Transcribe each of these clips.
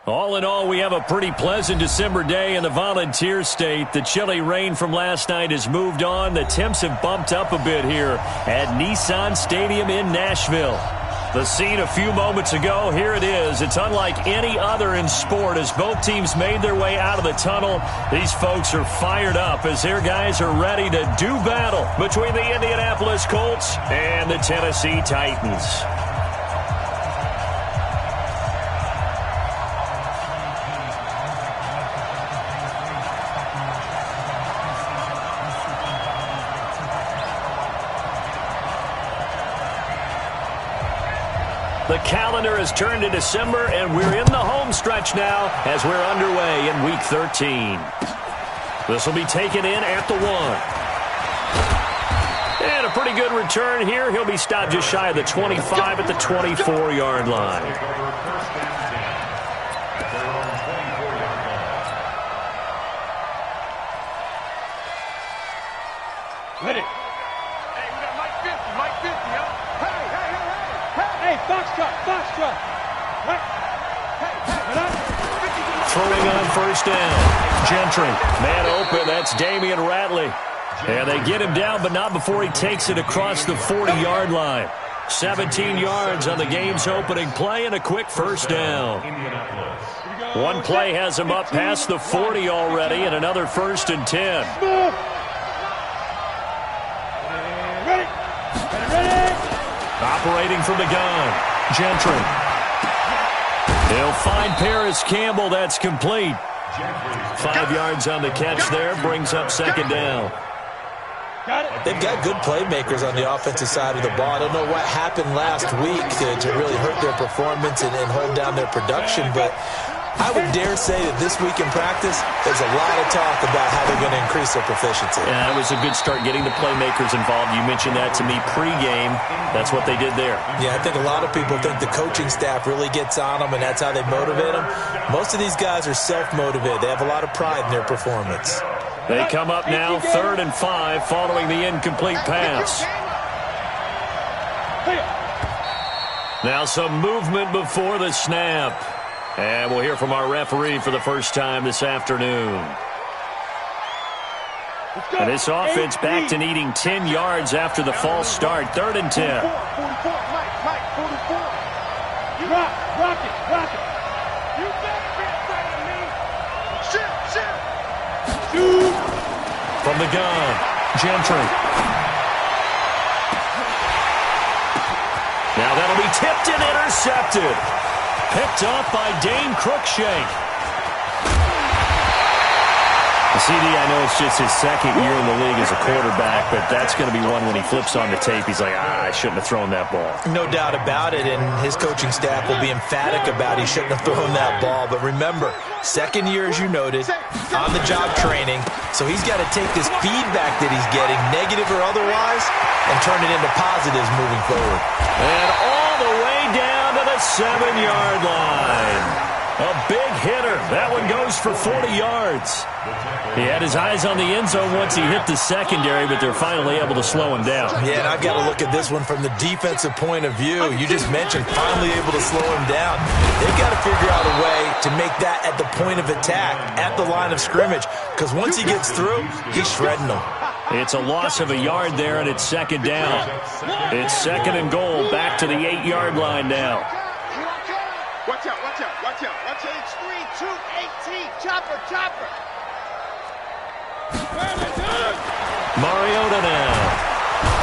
All in all, we have a pretty pleasant December day in the Volunteer State. The chilly rain from last night has moved on. The temps have bumped up a bit here at Nissan Stadium in Nashville. The scene a few moments ago, here it is. It's unlike any other in sport as both teams made their way out of the tunnel. These folks are fired up as their guys are ready to do battle between the Indianapolis Colts and the Tennessee Titans. The calendar has turned to December, and we're in the home stretch now as we're underway in Week 13. This will be taken in at the 1. And a pretty good return here. He'll be stopped just shy of the 25 at the 24-yard line. Ready. Hey, we got Mike 50, huh? Hey, Foxtrot. Throwing on first down. Gentry. Man open. That's Damian Ratley. And they get him down, but not before he takes it across the 40-yard line. 17 yards on the game's opening play and a quick first down. One play has him up past the 40 already and another 1st and 10. Operating from the gun, Gentry. He'll find Paris Campbell. That's complete. 5 yards on the catch there. Brings up 2nd down. They've got good playmakers on the offensive side of the ball. I don't know what happened last week to really hurt their performance and hold down their production, but I would dare say that this week in practice, there's a lot of talk about how they're going to increase their proficiency. Yeah, it was a good start getting the playmakers involved. You mentioned that to me pregame. That's what they did there. Yeah, I think a lot of people think the coaching staff really gets on them, and that's how they motivate them. Most of these guys are self-motivated. They have a lot of pride in their performance. They come up now 3rd and 5 following the incomplete pass. Now some movement before the snap. And we'll hear from our referee for the first time this afternoon. And this offense back to needing 10 yards after the false start. 3rd and 10. Rock it. You better be afraid of me. Shoot. From the gun, Gentry. Now that'll be tipped and intercepted. Picked off by Dane Cruikshank. CD, I know it's just his 2nd year in the league as a quarterback, but that's going to be one when he flips on the tape. He's like, I shouldn't have thrown that ball. No doubt about it, and his coaching staff will be emphatic about he shouldn't have thrown that ball. But remember, 2nd year, as you noted, on-the-job training, so he's got to take this feedback that he's getting, negative or otherwise, and turn it into positives moving forward. And all the way down to the 7-yard line. A big hitter. That one goes for 40 yards. He had his eyes on the end zone once he hit the secondary, but they're finally able to slow him down. Yeah, and I've got to look at this one from the defensive point of view. You just mentioned finally able to slow him down. They've got to figure out a way to make that at the point of attack, at the line of scrimmage, because once he gets through, he's shredding them. It's a loss of a yard there, and it's 2nd down. It's 2nd and goal, back to the 8-yard line now. Watch out. Change 3, 2, 18. Chopper. Mariota now.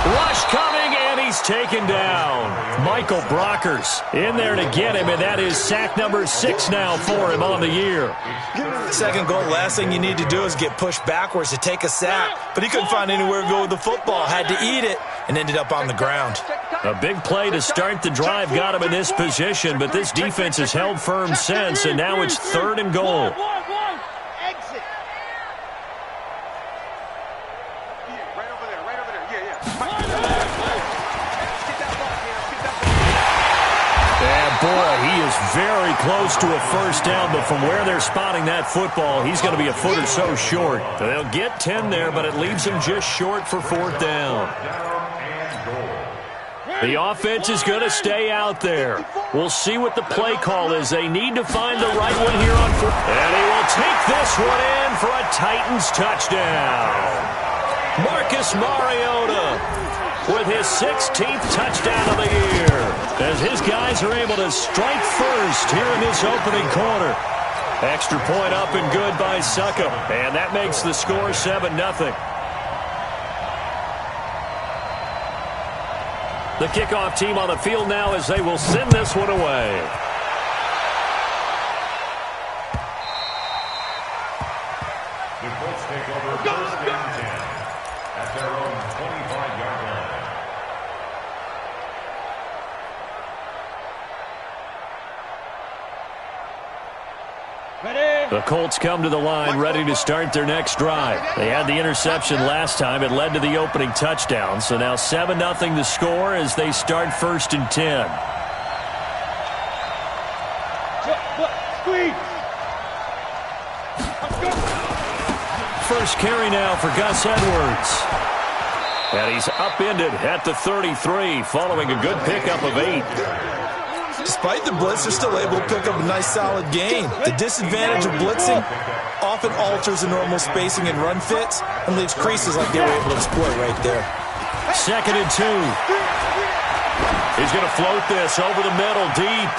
Rush coming, and he's taken down. Michael Brockers in there to get him, and that is sack number 6 now for him on the year. 2nd goal, last thing you need to do is get pushed backwards to take a sack. But he couldn't find anywhere to go with the football, had to eat it, and ended up on the ground. A big play to start the drive got him in this position, but this defense has held firm since, and now it's 3rd and goal. Exit. Right over there. And boy, he is very close to a first down, but from where they're spotting that football, he's going to be a foot or so short. They'll get 10 there, but it leaves him just short for 4th down. The offense is going to stay out there. We'll see what the play call is. They need to find the right one here on fourth. And he will take this one in for a Titans touchdown. Marcus Mariota with his 16th touchdown of the year, as his guys are able to strike first here in this opening quarter. Extra point up and good by Succop, and that makes the score 7-0. The kickoff team on the field now as they will send this one away. The Colts take over first and 10 at their own 25-yard line. Ready? The Colts come to the line ready to start their next drive. They had the interception last time. It led to the opening touchdown. So now 7-0 the score as they start first and 10. Squeeze. First carry now for Gus Edwards. And he's upended at the 33 following a good pickup of 8. Despite the blitz, they're still able to pick up a nice solid gain. The disadvantage of blitzing often alters the normal spacing and run fits and leaves creases like they were able to exploit right there. Second and 2. He's going to float this over the middle deep.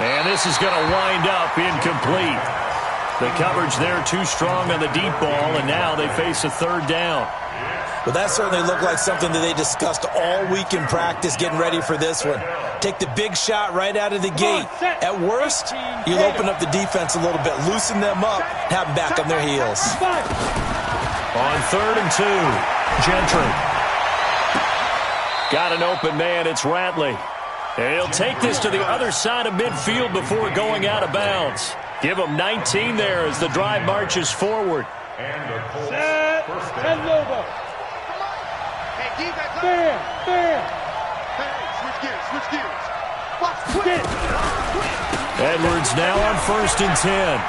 And this is going to wind up incomplete. The coverage there too strong on the deep ball, and now they face a third down. Well, that certainly looked like something that they discussed all week in practice getting ready for this one. Take the big shot right out of the gate. At worst, you'll open up the defense a little bit, loosen them up, have them back on their heels. On third and 2, Gentry. Got an open man, it's Ratley. And he'll take this to the other side of midfield before going out of bounds. Give him 19 there as the drive marches forward. And the Colts Set. first And down. Lobo. Fair. Switch gears. Watch, Get. Edwards now on first and 10.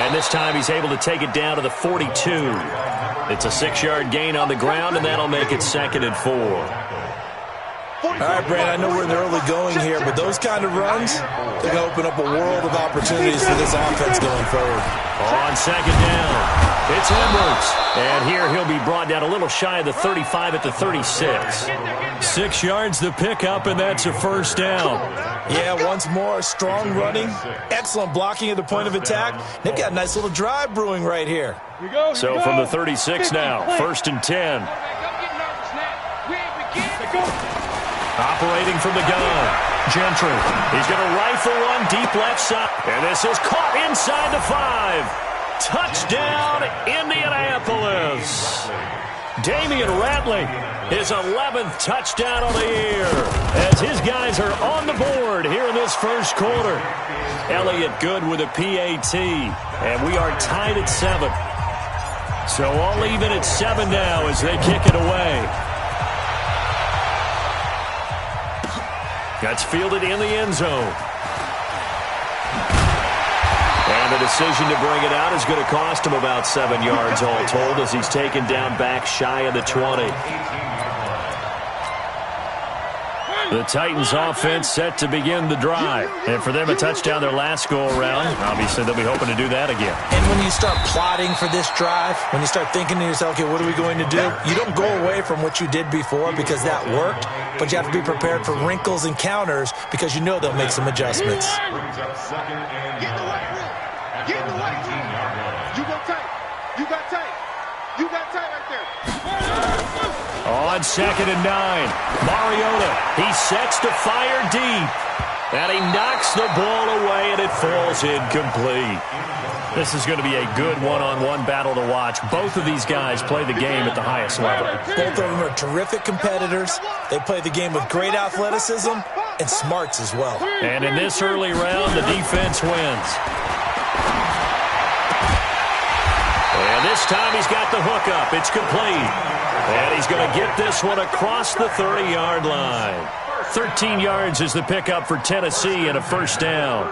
And this time he's able to take it down to the 42. It's a 6-yard gain on the ground, and that'll make it second and 4. All right, Brand, I know we're in the early going here, but those kind of runs, they're going to open up a world of opportunities for this offense going forward. On second down, it's Edwards. And here he'll be brought down a little shy of the 35 at the 36. 6 yards the pickup, and that's a first down. Yeah, once more, strong running, excellent blocking at the point of attack. They've got a nice little drive brewing right here. So from the 36 now, first and 10. Operating from the gun, Gentry. He's going to rifle one deep left side. And this is caught inside the 5. Touchdown, Indianapolis. Damian Ratley, his 11th touchdown of the year, as his guys are on the board here in this first quarter. Elliott Good with a PAT, and we are tied at 7. So all even at 7 now as they kick it away. That's fielded in the end zone. And the decision to bring it out is going to cost him about 7 yards all told as he's taken down back shy of the 20. The Titans offense set to begin the drive. And for them, a touchdown their last go-around. Obviously, they'll be hoping to do that again. And when you start plotting for this drive, when you start thinking to yourself, okay, what are we going to do? You don't go away from what you did before because that worked, but you have to be prepared for wrinkles and counters because you know they'll make some adjustments. Brings up second and Get in the white room. Get in the white room. You go tight. You got tight. You got tight right there. On second and 9, Mariota, he sets to fire deep. And he knocks the ball away, and it falls incomplete. This is going to be a good one-on-one battle to watch. Both of these guys play the game at the highest level. Both of them are terrific competitors. They play the game with great athleticism and smarts as well. And in this early round, the defense wins. And this time he's got the hook up. It's complete. And he's going to get this one across the 30-yard line. 13 yards is the pickup for Tennessee and a first down.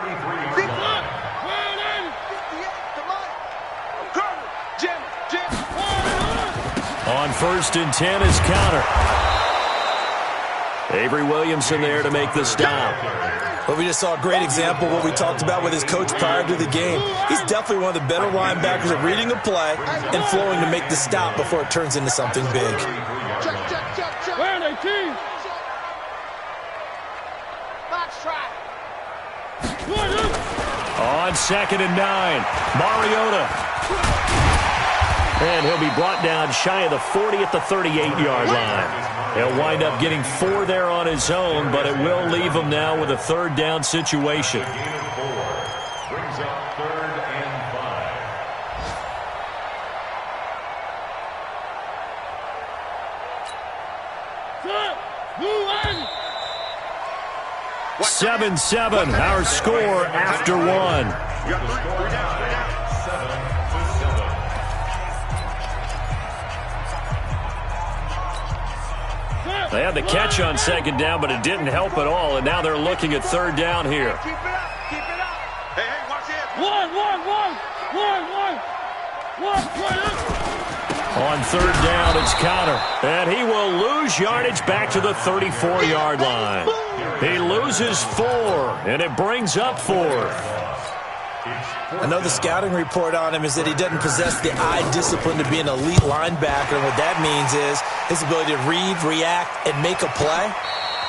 On first and 10 is Counter. Avery Williamson there to make the stop. Well, we just saw a great example of what we talked about with his coach prior to the game. He's definitely one of the better linebackers at reading a play and flowing to make the stop before it turns into something big. Where are they, team? On 2nd and 9, Mariota. And he'll be brought down shy of the 40 at the 38-yard line. He'll wind up getting 4 there on his own, but it will leave him now with a 3rd down situation. Gain of 4 brings up 3rd and 7-7, our score after 1. They had the catch on 2nd down, but it didn't help at all, and now they're looking at 3rd down here. Keep it up. Keep it up. Hey, watch it. On 3rd down, it's Connor, and he will lose yardage back to the 34-yard line. He loses 4, and it brings up 4th. I know the scouting report on him is that he doesn't possess the eye discipline to be an elite linebacker. And what that means is his ability to read, react, and make a play.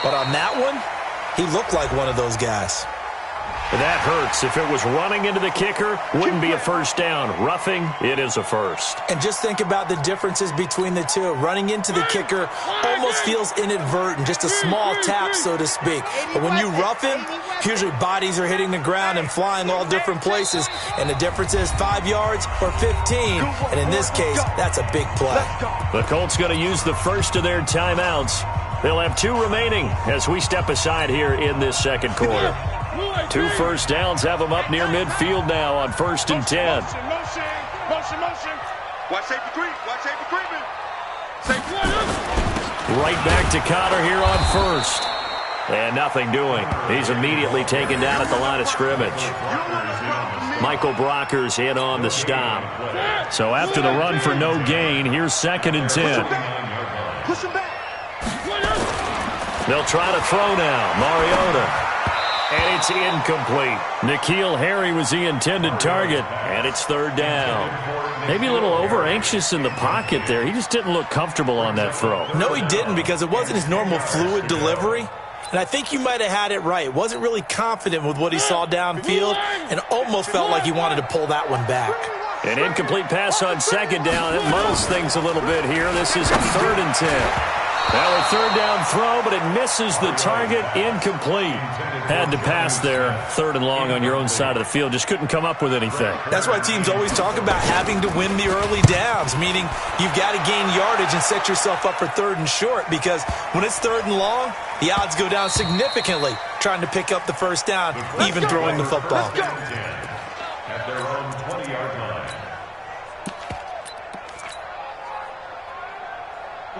But on that one, he looked like one of those guys. That hurts. If it was running into the kicker, wouldn't be a 1st down. Roughing, it is a 1st. And just think about the differences between the two. Running into the kicker almost feels inadvertent, just a small tap, so to speak. But when you rough him, usually bodies are hitting the ground and flying all different places. And the difference is 5 yards or 15. And in this case, that's a big play. The Colts going to use the first of their timeouts. They'll have 2 remaining as we step aside here in this 2nd quarter. 2 first downs have them up near midfield now on 1st and 10. Motion. Watch safety creep. Watch safety creeping. Safety. Right back to Connor here on 1st. And nothing doing. He's immediately taken down at the line of scrimmage. Michael Brockers in on the stop. So after the run for no gain, here's 2nd and 10. Push him back. They'll try to throw now. Mariota. And it's incomplete. N'Keal Harry was the intended target, and it's 3rd down. Maybe a little over-anxious in the pocket there. He just didn't look comfortable on that throw. No, he didn't, because it wasn't his normal fluid delivery. And I think you might have had it right. Wasn't really confident with what he saw downfield and almost felt like he wanted to pull that one back. An incomplete pass on 2nd down. It muddles things a little bit here. This is 3rd and 10. Now a 3rd down throw, but it misses the target. Incomplete. Had to pass there. 3rd and long on your own side of the field. Just couldn't come up with anything. That's why teams always talk about having to win the early downs, meaning you've got to gain yardage and set yourself up for 3rd and short, because when it's 3rd and long, the odds go down significantly trying to pick up the 1st down, even throwing the football. At their own 20-yard line.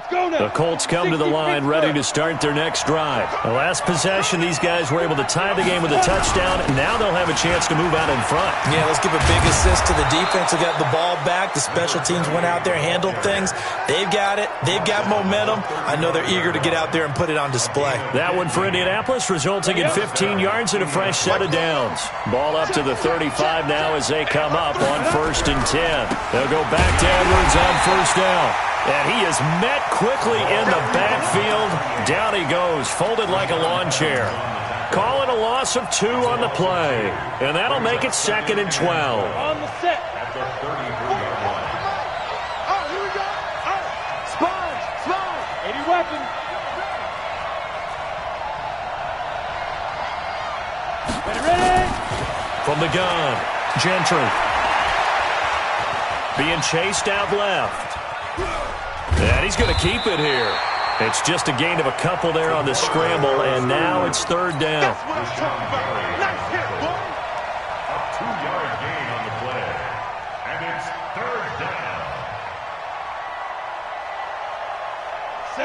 The Colts come to the line ready to start their next drive. The last possession, these guys were able to tie the game with a touchdown. Now they'll have a chance to move out in front. Yeah, let's give a big assist to the defense who got the ball back. The special teams went out there, handled things. They've got it. They've got momentum. I know they're eager to get out there and put it on display. That one for Indianapolis, resulting in 15 yards and a fresh set of downs. Ball up to the 35 now as they come up on 1st and 10. They'll go back to Edwards on 1st down. And he is met quickly in the backfield. Down he goes, folded like a lawn chair. Calling a loss of 2 on the play. And that'll make it 2nd and 12. On the set. At their 33-yard line. Oh, here we go. Oh, Sponge. 80 weapons. Ready. From the gun, Gentry. Being chased out left. And he's going to keep it here. It's just a gain of a couple there on the scramble, and now it's 3rd down. That's what I'm talking about. Nice hit, boy. A 2-yard gain on the play. And it's 3rd down.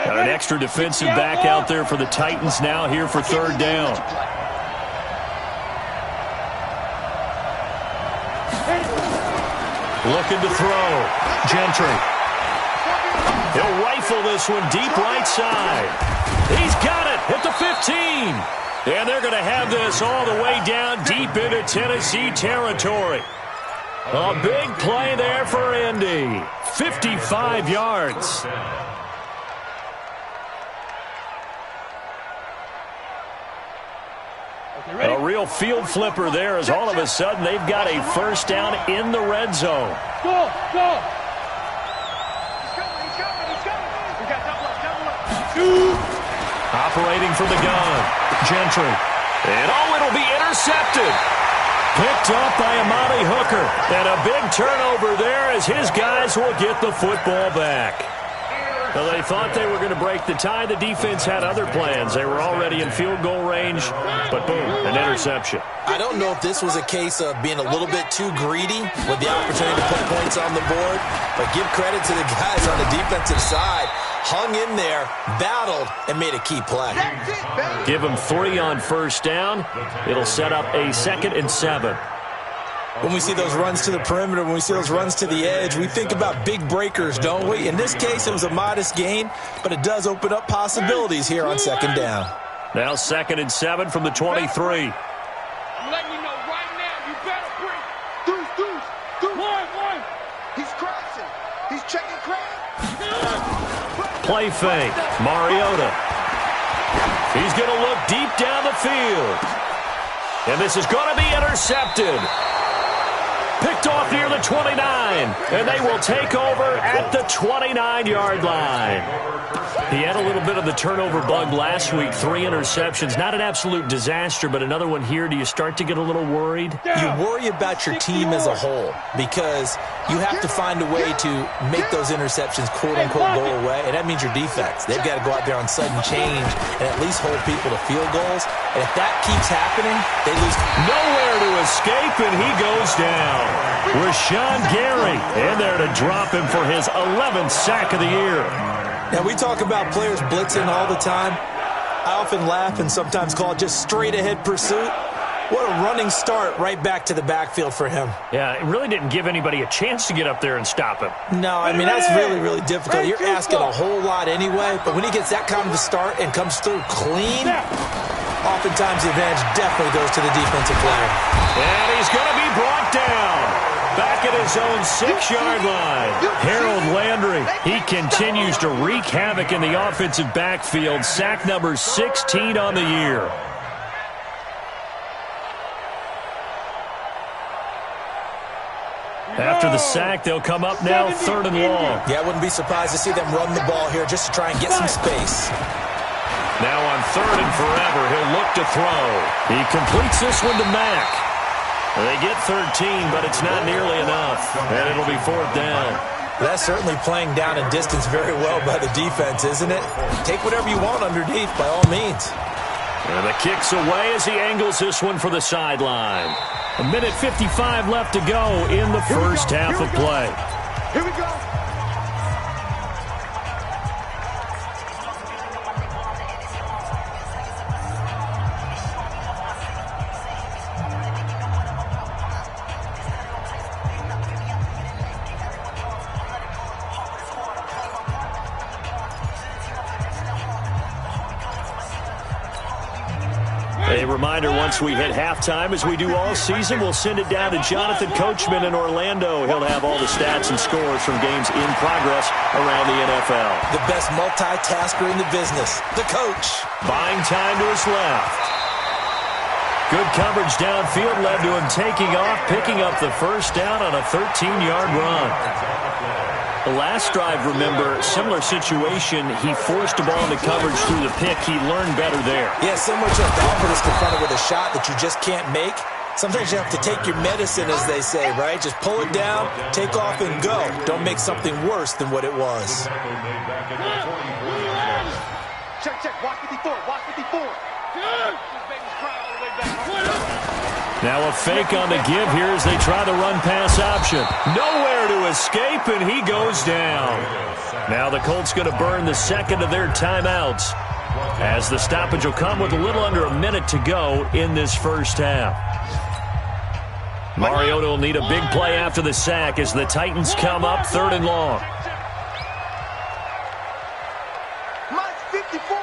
Got an extra defensive back out there for the Titans now here for 3rd down. Looking to throw. Gentry. He'll rifle this one deep right side. He's got it at the And they're going to have this all the way down deep into Tennessee territory. A big play there for Indy. 55 yards. A real field flipper there as all of a sudden they've got a first down in the red zone. Go, go. Operating from the gun. Gentry. And it'll be intercepted. Picked up by Amani Hooker. And a big turnover there as his guys will get the football back. Well, they thought they were going to break the tie. The defense had other plans. They were already in field goal range, but boom, an interception. I don't know if this was a case of being a little bit too greedy with the opportunity to put points on the board, but give credit to the guys on the defensive side. Hung in there, battled, and made a key play. Give them 3 on first down. It'll set up a 2nd and 7. When we see those runs to the perimeter, when we see those runs to the edge, we think about big breakers, don't we? In this case, it was a modest gain, but it does open up possibilities here on 2nd down. Now 2nd and 7 from the 23. I'm letting you know right now, you better bring. Deuce. One. He's crashing. He's checking crash. Play fake. Mariota. He's going to look deep down the field. And this is going to be intercepted. Picked off near the 29, and they will take over at the 29-yard line. He had a little bit of the turnover bug last week, 3 interceptions. Not an absolute disaster, but another one here. Do you start to get a little worried? You worry about your team as a whole because you have to find a way to make those interceptions, quote-unquote, go away, and that means your defense. They've got to go out there on sudden change and at least hold people to field goals. And if that keeps happening, they lose. Nowhere to escape, and he goes down. Rashawn Gary in there to drop him for his 11th sack of the year. Now, we talk about players blitzing all the time. I often laugh and sometimes call it just straight-ahead pursuit. What a running start right back to the backfield for him. Yeah, it really didn't give anybody a chance to get up there and stop him. No, I mean, that's really, really difficult. You're asking a whole lot anyway, but when he gets that kind of a start and comes through clean, oftentimes the advantage definitely goes to the defensive player. And he's going to be brought down. Back at his own 6-yard line. Harold Landry, he continues to wreak havoc in the offensive backfield. Sack number 16 on the year. After the sack, they'll come up now 3rd and long. Yeah, I wouldn't be surprised to see them run the ball here just to try and get some space. Now on 3rd and forever, he'll look to throw. He completes this one to Mack. They get 13, but it's not nearly enough, and it'll be 4th down. That's certainly playing down in distance very well by the defense, isn't it? Take whatever you want underneath, by all means. And the kick's away as he angles this one for the sideline. 1:55 left to go in the first half of play. Here we go. A reminder, once we hit halftime, as we do all season, we'll send it down to Jonathan Coachman in Orlando. He'll have all the stats and scores from games in progress around the NFL. The best multitasker in the business, the coach. Buying time to his left. Good coverage downfield led to him taking off, picking up the first down on a 13-yard run. The last drive, remember, similar situation. He forced the ball into coverage through the pick. He learned better there. Yeah, similar to a golfer that's confronted with a shot that you just can't make. Sometimes you have to take your medicine, as they say, right? Just pull it down, take off, and go. Don't make something worse than what it was. Check. Watch 54. Watch 54. Now a fake on the give here as they try the run-pass option. Nowhere to escape, and he goes down. Now the Colts going to burn the second of their timeouts as the stoppage will come with a little under a minute to go in this first half. Mariota will need a big play after the sack as the Titans come up 3rd and long. Mike 54.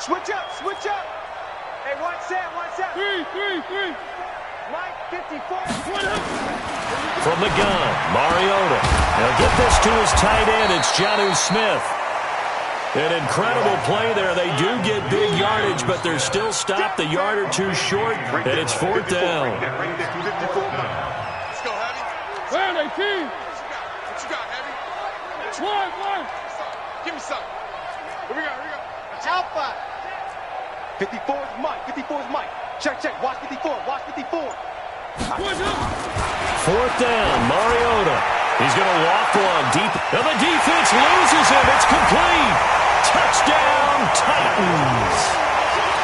Switch up, switch up. Hey, watch that, watch that. Three. Mike, 54. From the gun, Mariota. He'll get this to his tight end. It's Jonnu Smith. An incredible play there. They do get big yardage, but they're still stopped a yard or two short, and it's fourth down. Let's go, Heavy. Where are they, team? What you got, Heavy? One. Give me something. Here we go. Alpha. 54 is Mike. 54 is Mike. Check. Watch 54. Fourth down, Mariota. He's going to walk one deep, and the defense loses him. It's complete. Touchdown, Titans.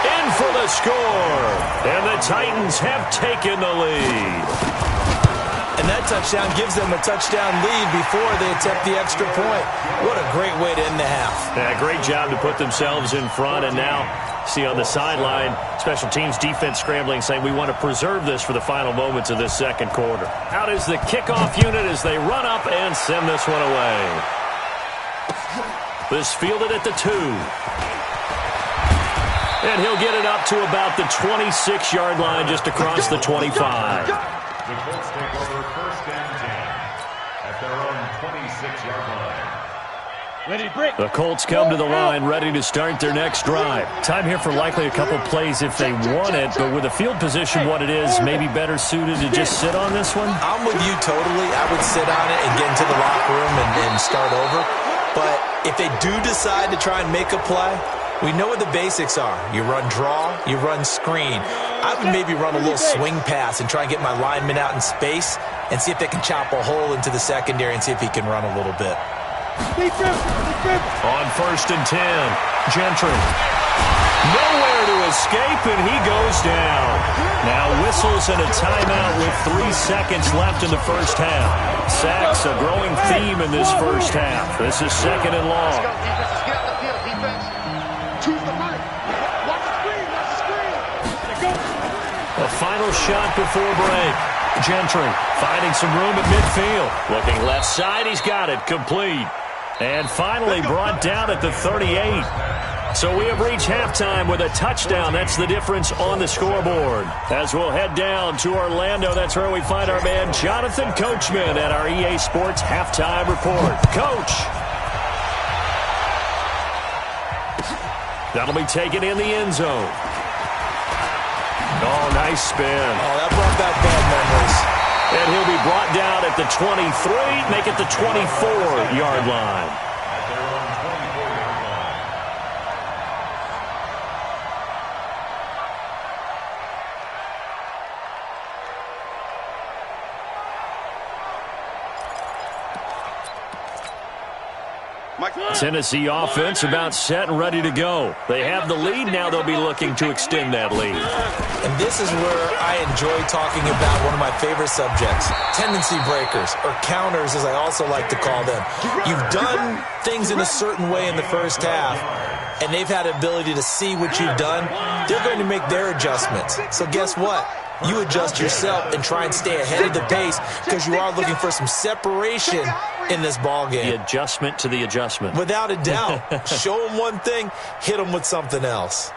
In for the score, and the Titans have taken the lead. And that touchdown gives them a touchdown lead before they attempt the extra point. What a great way to end the half. Yeah, great job to put themselves in front, and now see on the sideline, special teams defense scrambling, saying we want to preserve this for the final moments of this second quarter. Out is the kickoff unit as they run up and send this one away. This fielded at the 2. And he'll get it up to about the 26-yard line, just across the 25. The Colts take over first and 10 at their own 26-yard line. Ready, break. The Colts come to the line, ready to start their next drive. Time here for likely a couple plays if they want it, but with the field position what it is, maybe better suited to just sit on this one? I'm with you totally. I would sit on it and get into the locker room and start over. But if they do decide to try and make a play, we know what the basics are. You run draw, you run screen. I would maybe run a little swing pass and try and get my lineman out in space and see if they can chop a hole into the secondary and see if he can run a little bit. On first and 10, Gentry. Nowhere to escape, and he goes down. Now whistles and a timeout with 3 seconds left in the first half. Sacks a growing theme in this first half. This is second and long. Let's go, defense. Let's get out the field, defense. Choose the right. Watch the screen. A final shot before break. Gentry finding some room at midfield. Looking left side, he's got it. Complete. And finally brought down at the 38. So we have reached halftime with a touchdown. That's the difference on the scoreboard. As we'll head down to Orlando, that's where we find our man Jonathan Coachman at our EA Sports Halftime Report. Coach. That'll be taken in the end zone. Oh, nice spin. Oh, that brought back bad memories. And he'll be brought down at the 23, make it the 24-yard line. At their own 24-yard line. Tennessee offense about set and ready to go. They have the lead. Now they'll be looking to extend that lead. And this is where I enjoy talking about one of my favorite subjects, tendency breakers, or counters as I also like to call them. You've done things in a certain way in the first half, and they've had the ability to see what you've done. They're going to make their adjustments. So guess what? You adjust yourself and try and stay ahead of the pace because you are looking for some separation in this ball game. The adjustment to the adjustment. Without a doubt. Show them one thing, hit them with something else.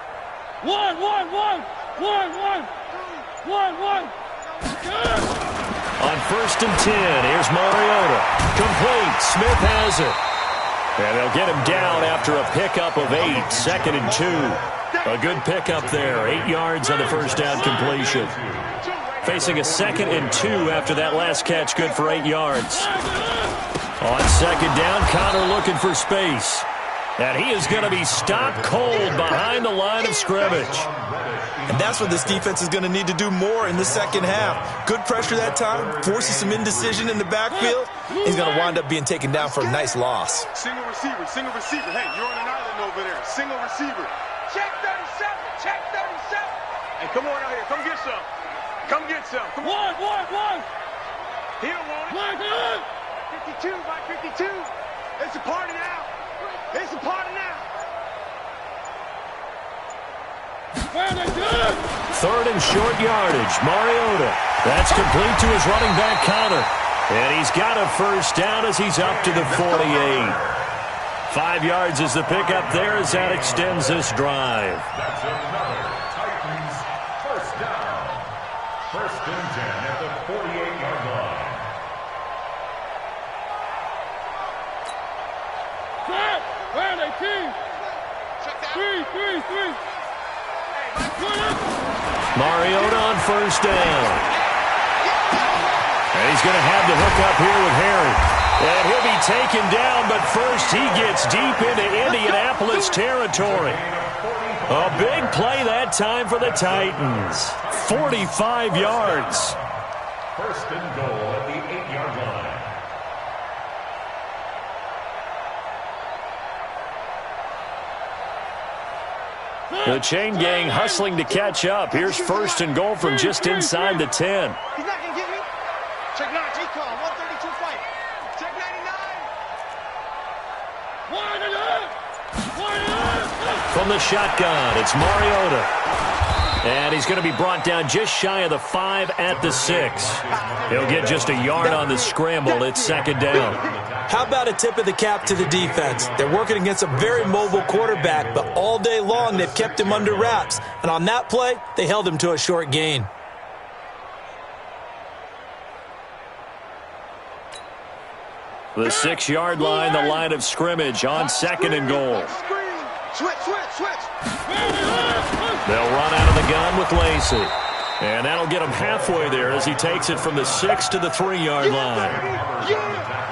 One. On first and 10, here's Mariota. Complete. Smith has it. And they'll get him down after a pickup of 8, second and 2. A good pickup there, 8 yards on the first down completion. Facing a second and 2 after that last catch, good for 8 yards. On second down, Connor looking for space. And he is going to be stopped cold behind the line of scrimmage. And that's what this defense is going to need to do more in the second half. Good pressure that time, forces some indecision in the backfield. He's going to wind up being taken down for a nice loss. Single receiver. Hey, you're on an island over there. Single receiver. Check 37. Hey, come on out here. Come get some. Come on. One. He don't want it. 52 by 52. It's a party now. Third and short yardage, Mariota. That's complete to his running back, Connor. And he's got a first down as he's up to the 48. 5 yards is the pickup there as that extends this drive. That's another Titans first down. 1st and 10 at the 48-yard line. Set. Where they team? Three. Mariota on 1st down. And he's going to have the hook up here with Harry. And he'll be taken down, but first he gets deep into Indianapolis territory. A big play that time for the Titans. 45 yards. 1st and goal at the 8-yard line. The chain gang hustling to catch up. Here's 1st and goal from just inside the 10. He's not going to get me. Check 9. G-Con, 132 fight. Check 99. From the shotgun, it's Mariota. And he's going to be brought down just shy of the 5 at the 6. He'll get just a yard on the scramble. It's 2nd down. How about a tip of the cap to the defense? They're working against a very mobile quarterback, but all day long they've kept him under wraps. And on that play, they held him to a short gain. The 6-yard line, the line of scrimmage on 2nd and goal. Switch. They'll run out of the gun with Lacey. And that'll get him halfway there as he takes it from the 6 to the 3-yard line.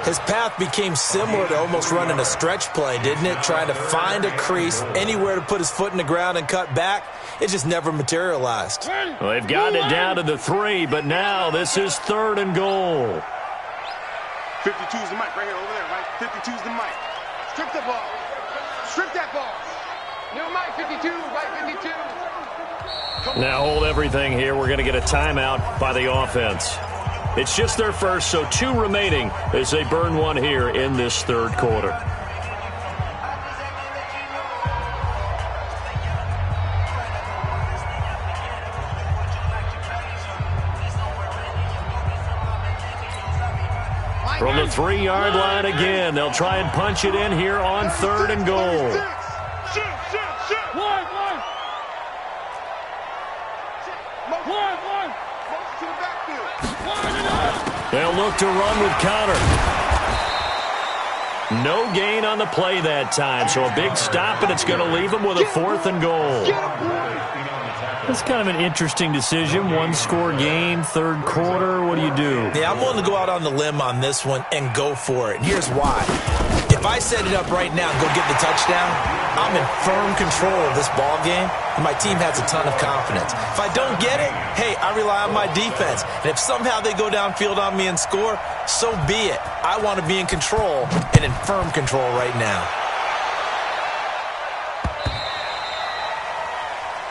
His path became similar to almost running a stretch play, didn't it? Trying to find a crease, anywhere to put his foot in the ground and cut back. It just never materialized. Well, they've gotten it down to the 3, but now this is 3rd and goal. 52's the mic right here, over there, right? 52's the mic. Strip the ball. Strip that ball. New mic, 52, right 52. Now hold everything here. We're going to get a timeout by the offense. It's just their first, so 2 remaining as they burn one here in this 3rd quarter. From the 3-yard line again, they'll try and punch it in here on 3rd and goal. Shoot. One. To the backfield. They'll look to run with Connor. No gain on the play that time, so a big stop, and it's going to leave them with a 4th and goal. That's kind of an interesting decision. 1-score game, 3rd quarter. What do you do? Yeah, I'm willing to go out on the limb on this one and go for it. And here's why. If I set it up right now and go get the touchdown, I'm in firm control of this ball game, and my team has a ton of confidence. If I don't get it, hey, I rely on my defense. And if somehow they go downfield on me and score, so be it. I want to be in control and in firm control right now.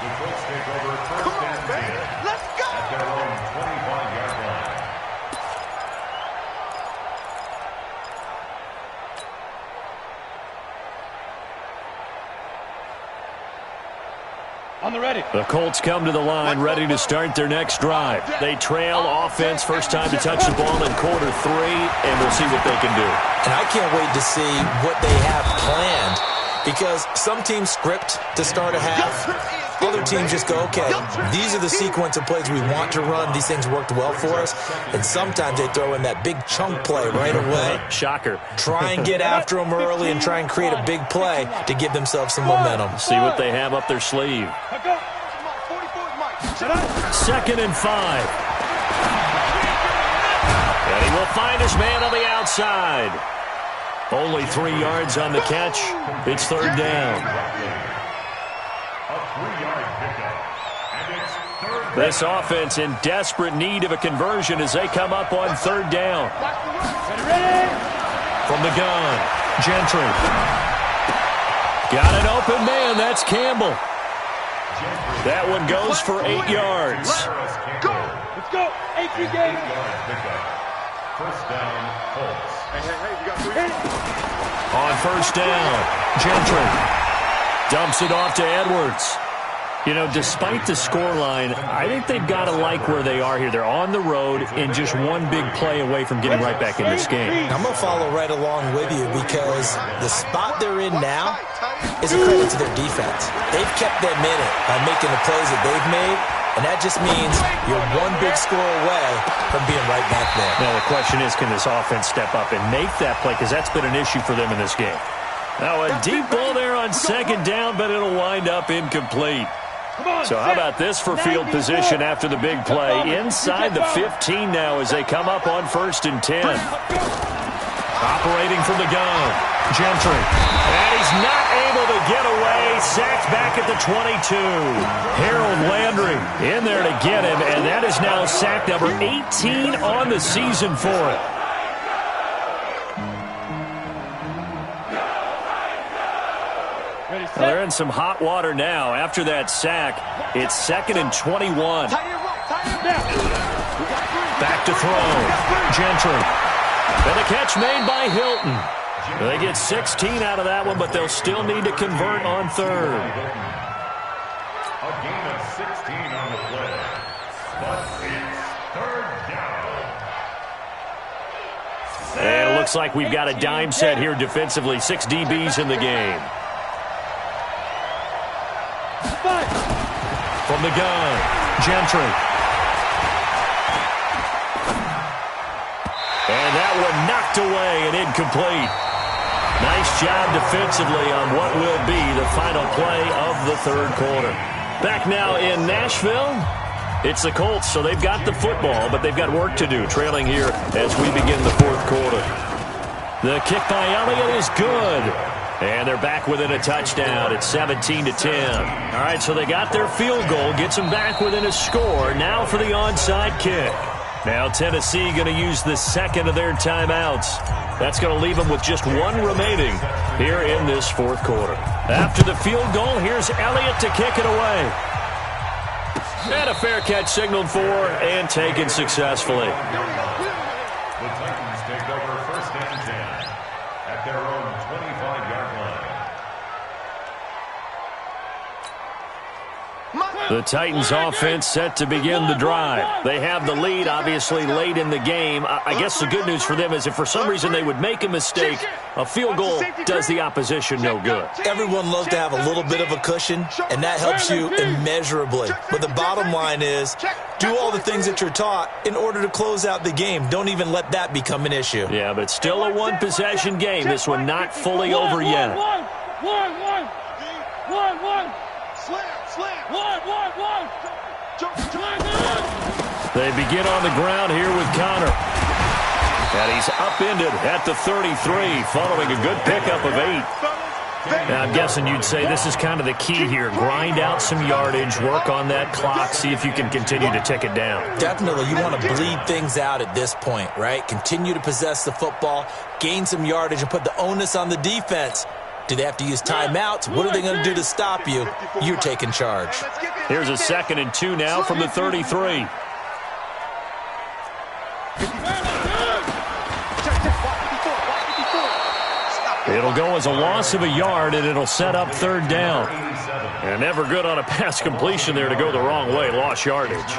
The Colts take over 1st and 10. Let's go. At their own 25-yard line. On the ready. The Colts come to the line ready to start their next drive. They trail offense, first time to touch the ball in quarter 3, and we'll see what they can do. And I can't wait to see what they have planned, because some teams script to start a half. Other teams just go, okay, these are the sequence of plays we want to run. These things worked well for us. And sometimes they throw in that big chunk play right away. Shocker. Try and get after them early and try and create a big play to give themselves some momentum. See what they have up their sleeve. 2nd and 5. And he will find his man on the outside. Only 3 yards on the catch. It's 3rd down. A 3-yard pickup. And it's 3rd. This offense in desperate need of a conversion as they come up on 3rd down. From the gun, Gentry. Got an open man. That's Campbell. That one goes for 8 yards. Let's go. 8-3 game. 8-yard pickup. 1st down, Colts. Hey, you got 3. On 1st down, Gentry dumps it off to Edwards. You know, despite the scoreline, I think they've got to like where they are here. They're on the road and just one big play away from getting right back in this game. I'm going to follow right along with you because the spot they're in now is a credit to their defense. They've kept them in it by making the plays that they've made, and that just means you're one big score away from being right back there. Now, the question is, can this offense step up and make that play? Because that's been an issue for them in this game. Now, a deep ball there on second down, but it'll wind up incomplete. So how about this for field position after the big play? Inside the 15 now as they come up on 1st and 10. Operating from the gun, Gentry. And he's not able to get away. Sacked back at the 22. Harold Landry in there to get him, and that is now sack number 18 on the season for him. Well, they're in some hot water now. After that sack, it's 2nd and 21. Back to throw. Gentry. And the catch made by Hilton. They get 16 out of that one, but they'll still need to convert on 3rd. A gain of 16 on the play. But it's 3rd down. And it looks like we've got a dime set here defensively. 6 DBs in the game. From the gun, Gentry. And that one knocked away and incomplete. Nice job defensively on what will be the final play of the 3rd quarter. Back now in Nashville, it's the Colts, so they've got the football, but they've got work to do, trailing here as we begin the 4th quarter. The kick by Elliott is good. And they're back within a touchdown. It's 17-10. All right, so they got their field goal, gets them back within a score. Now for the onside kick. Now Tennessee going to use the 2nd of their timeouts. That's going to leave them with just 1 remaining here in this 4th quarter. After the field goal, here's Elliott to kick it away. And a fair catch signaled for and taken successfully. The Titans take over 1st and 10 at their own 25-yard line. The Titans offense set to begin the drive. They have the lead, obviously, late in the game. I guess the good news for them is if for some reason they would make a mistake, a field goal does the opposition no good. Everyone loves to have a little bit of a cushion, and that helps you immeasurably. But the bottom line is, do all the things that you're taught in order to close out the game. Don't even let that become an issue. Yeah, but still a one-possession game. This one not fully over yet. They begin on the ground here with Connor. And he's upended at the 33 following a good pickup of 8. Now, I'm guessing you'd say this is kind of the key here. Grind out some yardage, work on that clock, see if you can continue to tick it down. Definitely. You want to bleed things out at this point, right? Continue to possess the football, gain some yardage, and put the onus on the defense. Do they have to use timeouts? What are they going to do to stop you? You're taking charge. Here's a 2nd and 2 now from the 33. It'll go as a loss of a yard, and it'll set up 3rd down. And never good on a pass completion there to go the wrong way. Lost yardage.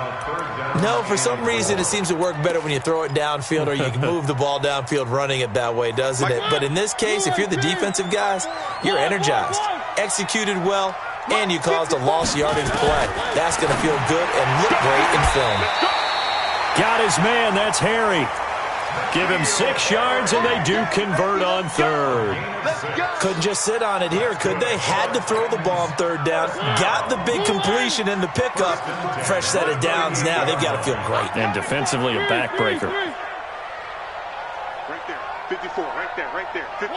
No, for some reason it seems to work better when you throw it downfield or you can move the ball downfield running it that way, doesn't it? But in this case, if you're the defensive guys, you're energized, executed well, and you caused a lost yardage play. That's going to feel good and look great in film. Got his man. That's Harry. Give him 6 yards, and they do convert on 3rd. Couldn't just sit on it here, could they? Had to throw the ball on 3rd down. Got the big completion in the pickup. Fresh set of downs now. They've got to feel great. And defensively, a backbreaker. Right there. 54. Right there. 50.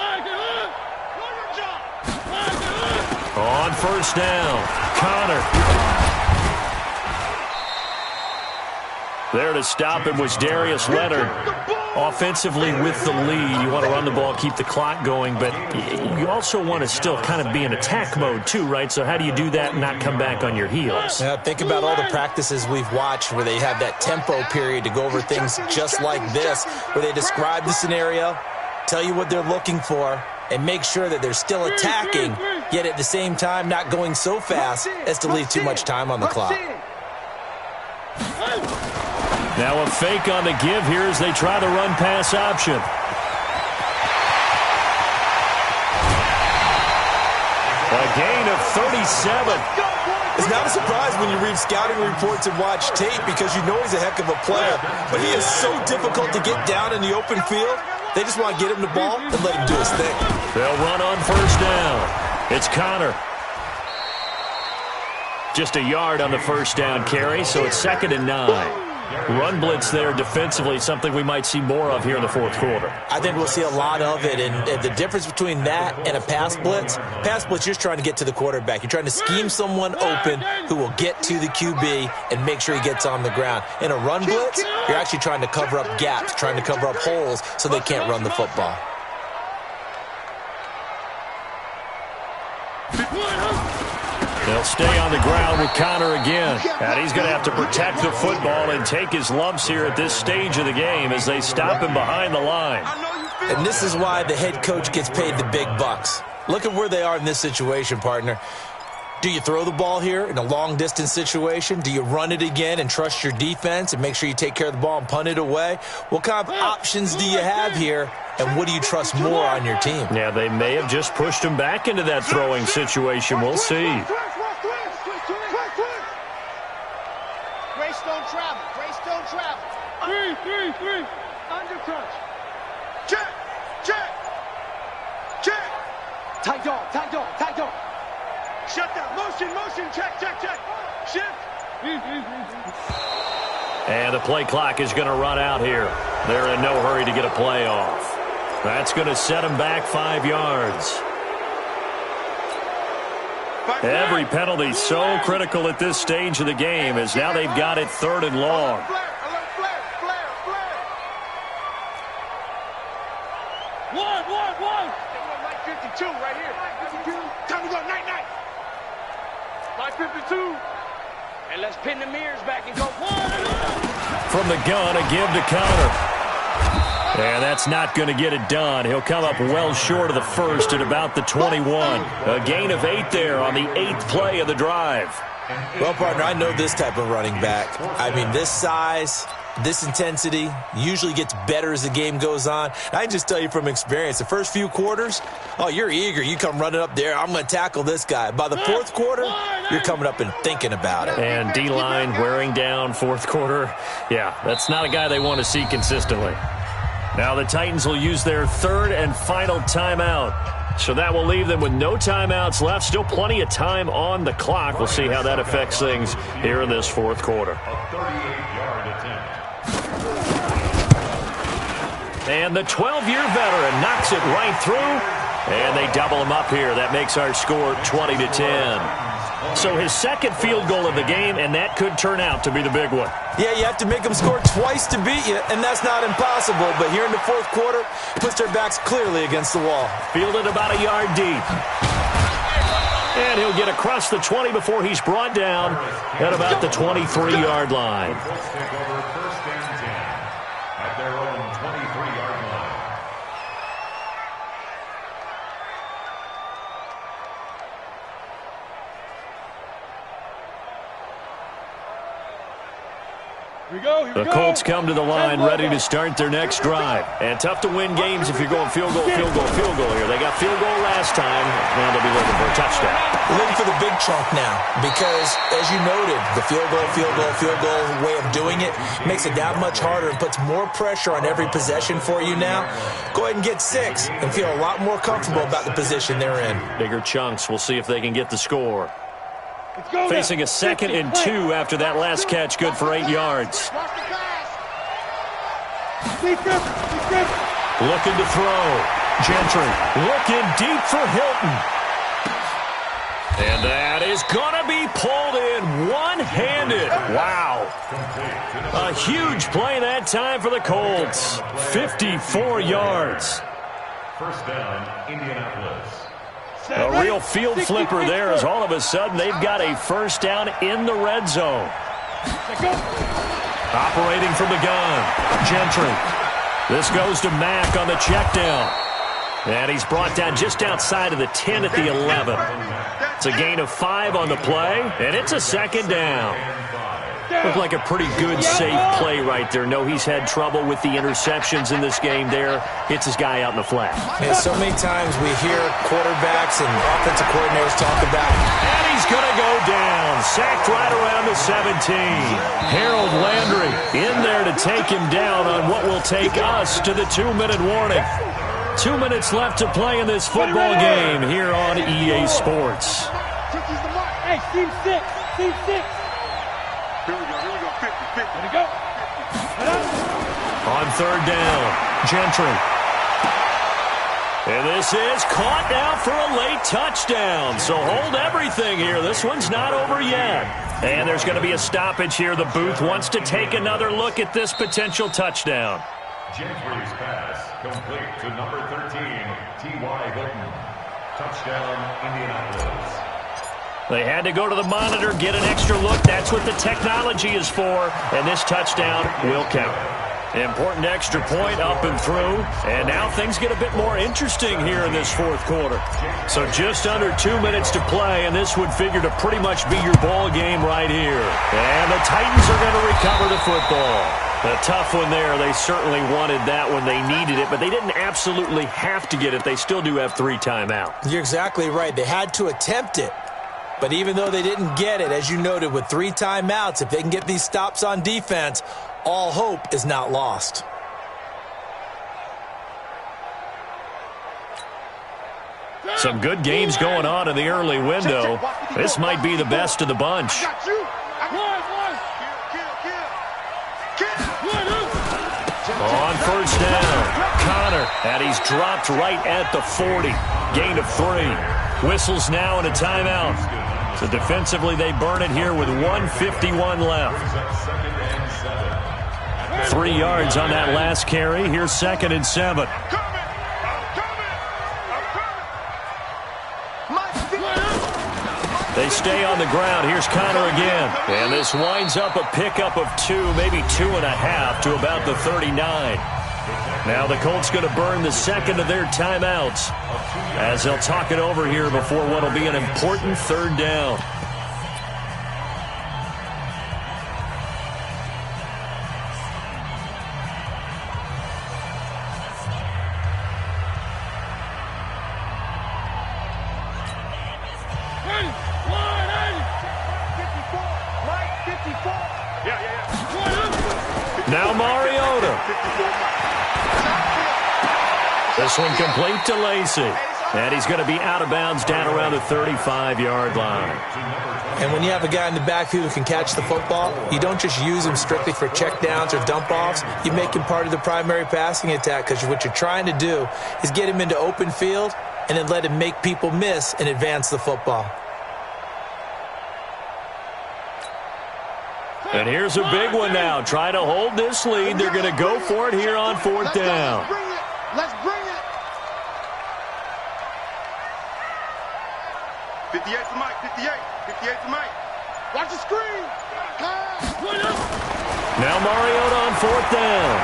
On 1st down, Connor. There to stop him was Darius Leonard. Offensively with the lead, you want to run the ball, keep the clock going, but you also want to still kind of be in attack mode too, right? So how do you do that and not come back on your heels? Now, think about all the practices we've watched where they have that tempo period to go over things just like this, where they describe the scenario, tell you what they're looking for, and make sure that they're still attacking yet at the same time not going so fast as to leave too much time on the clock. Now a fake on the give here as they try the run-pass option. A gain of 37. It's not a surprise when you read scouting reports and watch tape because you know he's a heck of a player. But he is so difficult to get down in the open field. They just want to get him the ball and let him do his thing. They'll run on first down. It's Connor. Just a yard on the first down carry, so it's 2nd and 9. Run blitz there defensively, something we might see more of here in the fourth quarter. I think we'll see a lot of it, and the difference between that and a pass blitz, you're just trying to get to the quarterback. You're trying to scheme someone open who will get to the QB and make sure he gets on the ground. In a run blitz, you're actually trying to cover up gaps, trying to cover up holes so they can't run the football. They'll stay on the ground with Connor again. And he's going to have to protect the football and take his lumps here at this stage of the game as they stop him behind the line. And this is why the head coach gets paid the big bucks. Look at where they are in this situation, partner. Do you throw the ball here in a long-distance situation? Do you run it again and trust your defense and make sure you take care of the ball and punt it away? What kind of options do you have here, and what do you trust more on your team? Yeah, they may have just pushed him back into that throwing situation. We'll see. Grace don't travel. Grace don't travel. Three. Under crunch. Check. Tight dog. Shut down. Motion. Check. Shift. And the play clock is going to run out here. They're in no hurry to get a play off. That's going to set them back 5 yards. Every penalty so critical at this stage of the game as now they've got it 3rd and long. Flare. One. Line 52 right here. 52. Time to go. Night. Line 52. And let's pin the mirrors back and go. From the gun, a give to Connor. And that's not going to get it done. He'll come up well short of the first at about the 21. A gain of 8 there on the 8th play of the drive. Well, partner, I know this type of running back. I mean, this size, this intensity usually gets better as the game goes on. I can just tell you from experience, the first few quarters, you're eager. You come running up there, I'm going to tackle this guy. By the 4th quarter, you're coming up and thinking about it. And D-line wearing down 4th quarter. Yeah, that's not a guy they want to see consistently. Now the Titans will use their 3rd and final timeout. So that will leave them with no timeouts left. Still plenty of time on the clock. We'll see how that affects things here in this 4th quarter. A 38-yard attempt. And the 12-year veteran knocks it right through. And they double him up here. That makes our score 20-10. So his 2nd field goal of the game, and that could turn out to be the big one. Yeah, you have to make them score twice to beat you, and that's not impossible. But here in the 4th quarter, puts their backs clearly against the wall. Fielded about a yard deep. And he'll get across the 20 before he's brought down at about the 23-yard line. Colts take over 1st and 10 at their own 23-yard line. The Colts come to the line ready to start their next drive. And tough to win games if you're going field goal here. They got field goal last time. Now they'll be looking for a touchdown. We're looking for the big chunk now because, as you noted, the field goal way of doing it makes it that much harder and puts more pressure on every possession for you now. Go ahead and get 6 and feel a lot more comfortable about the position they're in. Bigger chunks. We'll see if they can get the score. Facing a 2nd and 2 after that last catch, good for 8 yards. Looking to throw. Gentry looking deep for Hilton. And that is going to be pulled in one-handed. Wow. A huge play that time for the Colts. 54 yards. 1st down, Indianapolis. A real field flipper there as all of a sudden they've got a 1st down in the red zone. Operating from the gun, Gentry. This goes to Mack on the check down. And he's brought down just outside of the 10 at the 11. It's a gain of 5 on the play, and it's a second down. Looked like a pretty good, safe play right there. No, he's had trouble with the interceptions in this game there. Hits his guy out in the flat. And so many times we hear quarterbacks and offensive coordinators talk about. And he's going to go down. Sacked right around the 17. Harold Landry in there to take him down on what will take us to the 2-minute warning. 2 minutes left to play in this football game here on EA Sports. Hey, team 6. Team 6. Here we go, 50, 50. Here we go. On third down, Gentry. And this is caught now for a late touchdown. So hold everything here. This one's not over yet. And there's going to be a stoppage here. The booth wants to take another look at this potential touchdown. Gentry's pass complete to number 13, T.Y. Hilton. Touchdown, Indianapolis. They had to go to the monitor, get an extra look. That's what the technology is for. And this touchdown will count. Important extra point up and through. And now things get a bit more interesting here in this fourth quarter. So just under 2 minutes to play, and this would figure to pretty much be your ball game right here. And the Titans are going to recover the football. A tough one there. They certainly wanted that when they needed it, but they didn't absolutely have to get it. They still do have 3 timeouts. You're exactly right. They had to attempt it. But even though they didn't get it, as you noted, with 3 timeouts, if they can get these stops on defense, all hope is not lost. Some good games going on in the early window. This might be the best of the bunch. On first down, Connor, and he's dropped right at the 40. Gain of 3. Whistles now and a timeout. So defensively, they burn it here with 1:51 left. 3 yards on that last carry. Here's 2nd and 7. They stay on the ground. Here's Connor again. And this winds up a pickup of 2, maybe 2.5 to about the 39. Now the Colts going to burn the second of their timeouts as they'll talk it over here before what will be an important third down. Now Mariota. This one complete to Lacey. And he's going to be out of bounds down around the 35-yard line. And when you have a guy in the backfield who can catch the football, you don't just use him strictly for checkdowns or dump-offs. You make him part of the primary passing attack because what you're trying to do is get him into open field and then let him make people miss and advance the football. And here's a big one now. Try to hold this lead. They're going to go for it here on fourth down. Let's bring it. 58 to Mike, 58. 58 to Mike. Watch the screen. Now Mariota on fourth down.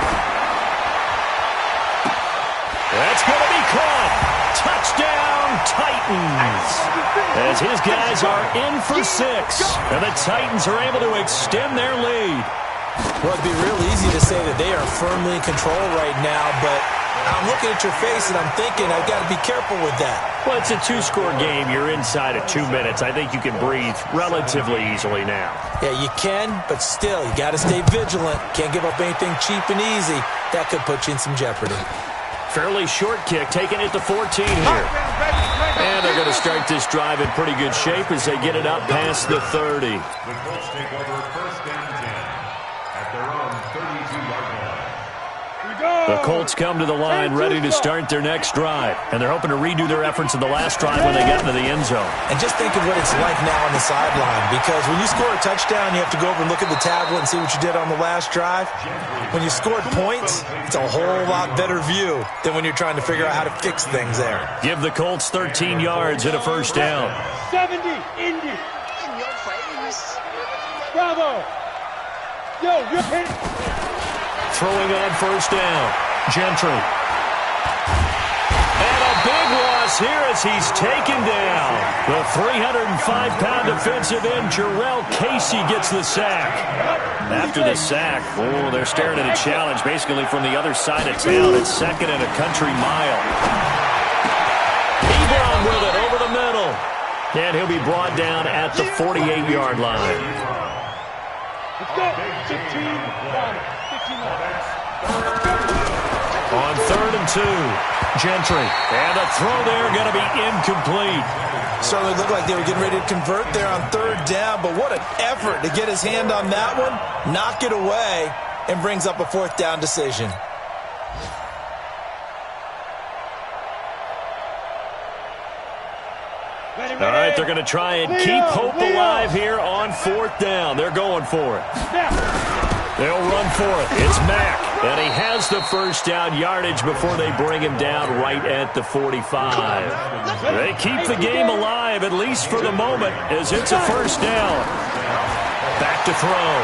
That's going to be caught. Touchdown, Titans. As his guys are in for 6. And the Titans are able to extend their lead. Well, it'd be real easy to say that they are firmly in control right now, but I'm looking at your face and I'm thinking I've got to be careful with that. Well, it's a 2-score game. You're inside of 2 minutes. I think you can breathe relatively easily now. Yeah, you can, but still, you got to stay vigilant. Can't give up anything cheap and easy. That could put you in some jeopardy. Fairly short kick, taking it to 14 here. And they're going to start this drive in pretty good shape as they get it up past the 30. The Colts take over first and 10 at their own 32-yard line. The Colts come to the line ready to start their next drive. And they're hoping to redo their efforts in the last drive when they got into the end zone. And just think of what it's like now on the sideline. Because when you score a touchdown, you have to go over and look at the tablet and see what you did on the last drive. When you scored points, it's a whole lot better view than when you're trying to figure out how to fix things there. Give the Colts 13 yards and a first down. 70, Indy. In your face. Bravo. Yo, you're hit. Throwing on first down. Gentry. And a big loss here as he's taken down. The 305-pound defensive end, Jarrell Casey, gets the sack. After the sack, they're staring at a challenge basically from the other side of town. It's 2nd and a country mile. Ebron with it over the middle. And he'll be brought down at the 48-yard line. Let's go. 15. On 3rd and 2, Gentry. And a throw there going to be incomplete. Certainly looked like they were getting ready to convert there on 3rd down, but what an effort to get his hand on that one, knock it away, and brings up a 4th down decision. All right, they're going to try and keep hope alive here on 4th down. They're going for it. They'll run for it. It's Mack, and he has the 1st down yardage before they bring him down right at the 45. They keep the game alive, at least for the moment, as it's a 1st down. Back to throw.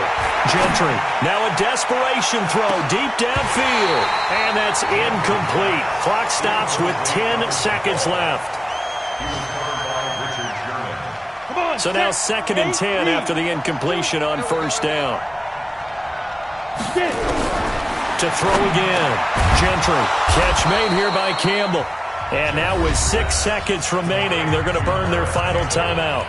Gentry. Now a desperation throw deep downfield, and that's incomplete. Clock stops with 10 seconds left. So now 2nd and 10 after the incompletion on 1st down. To throw again. Gentry. Catch made here by Campbell. And now with 6 seconds remaining, they're going to burn their final timeout.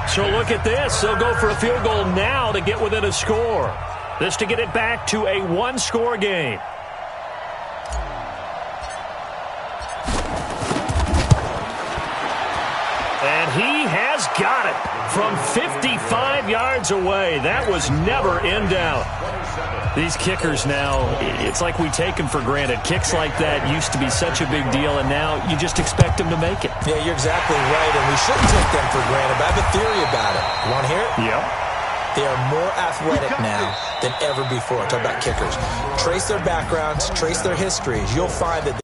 So look at this. They'll go for a field goal now to get within a score. This to get it back to a 1-score game. And he has got it from 55 yards away. That was never in doubt. These kickers now, it's like we take them for granted. Kicks like that used to be such a big deal, and now you just expect them to make it. Yeah, you're exactly right, and we shouldn't take them for granted, but I have a theory about it. You want to hear it? Yep. They are more athletic now than ever before. Talk about kickers. Trace their backgrounds, trace their histories. You'll find that